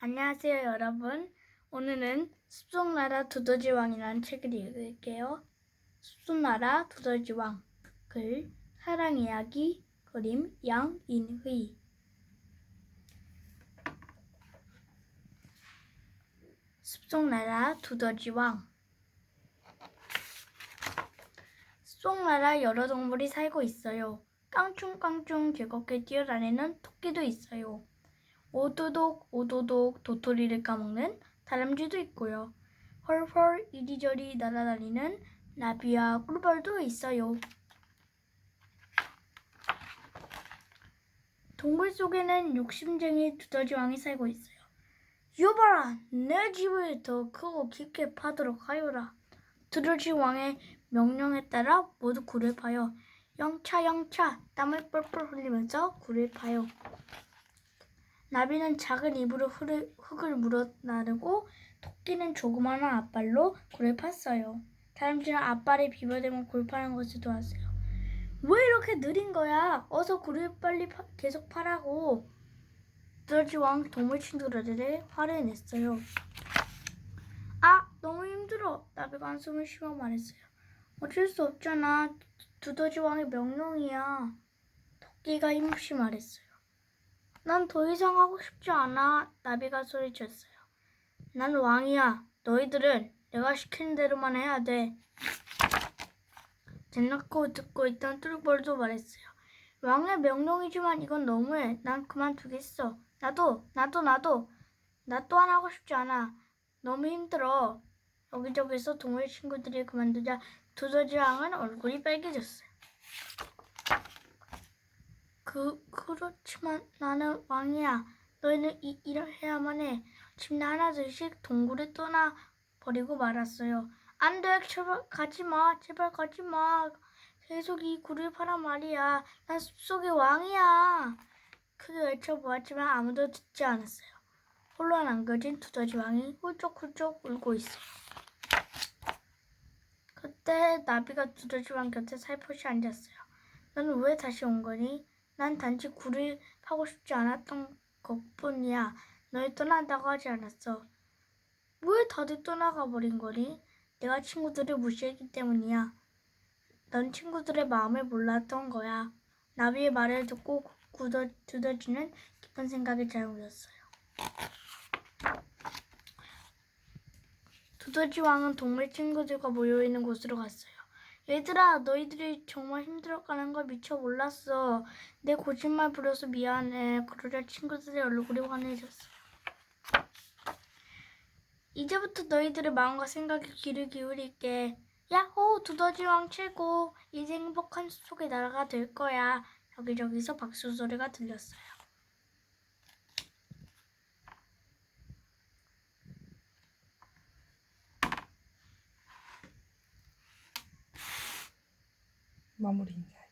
안녕하세요, 여러분. 오늘은 숲속나라 두더지왕이라는 책을 읽을게요. 숲속나라 두더지왕. 글 사랑이야기. 그림 양인휘. 숲속나라 두더지왕. 숲속나라 여러 동물이 살고 있어요. 깡충깡충 즐겁게 뛰어다니는 토끼도 있어요. 오도독 오도독 도토리를 까먹는 다람쥐도 있고요. 헐헐 이리저리 날아다니는 나비와 꿀벌도 있어요. 동굴 속에는 욕심쟁이 두더지왕이 살고 있어요. 여봐라, 내 집을 더 크고 깊게 파도록 하여라. 두더지왕의 명령에 따라 모두 굴을 파요. 영차 영차 땀을 뻘뻘 흘리면서 굴을 파요. 나비는 작은 입으로 흙을 물어나르고 토끼는 조그마한 앞발로 굴을 팠어요. 다람쥐는 앞발에 비벼대면 굴 파는 것을 도왔어요. 왜 이렇게 느린 거야? 어서 굴을 빨리 계속 파라고. 두더지왕 동물 친구들에게 화를 냈어요. 아, 너무 힘들어. 나비가 한숨을 쉬며 말했어요. 어쩔 수 없잖아. 두더지왕의 명령이야. 토끼가 힘없이 말했어요. 난 더 이상 하고 싶지 않아. 나비가 소리쳤어요. 난 왕이야. 너희들은 내가 시키는 대로만 해야 돼. jet놓고 듣고 있던 뚫벌도 말했어요. 왕의 명령이지만 이건 너무해. 난 그만두겠어. 나도. 나 또한 하고 싶지 않아. 너무 힘들어. 여기저기서 동물 친구들이 그만두자 두더지왕은 얼굴이 빨개졌어요. 그렇지만 나는 왕이야. 너희는 일을 해야만 해. 침대 하나둘씩 동굴에 떠나버리고 말았어요. 안 돼, 제발 가지 마. 제발 가지 마. 계속 이 굴을 파란 말이야. 난 숲속의 왕이야. 크게 외쳐보았지만 아무도 듣지 않았어요. 홀로 남겨진 두더지왕이 훌쩍훌쩍 울고 있어요. 그때 나비가 두더지왕 곁에 살포시 앉았어요. 너는 왜 다시 온 거니? 난 단지 굴을 파고 싶지 않았던 것뿐이야. 너희 떠난다고 하지 않았어. 왜 다들 떠나가 버린 거니? 내가 친구들을 무시했기 때문이야. 넌 친구들의 마음을 몰랐던 거야. 나비의 말을 듣고 두더지는 깊은 생각에 잠들었어요. 두더지왕은 동물 친구들과 모여있는 곳으로 갔어요. 얘들아, 너희들이 정말 힘들어가는 걸 미처 몰랐어. 내 거짓말 부려서 미안해. 그러자 친구들의 얼굴이 환해졌어요. 이제부터 너희들의 마음과 생각에 귀를 기울일게. 야호, 두더지왕 최고. 이제 행복한 숲속의 나라가 될 거야. 여기저기서 박수 소리가 들렸어요. 마무리 인사해.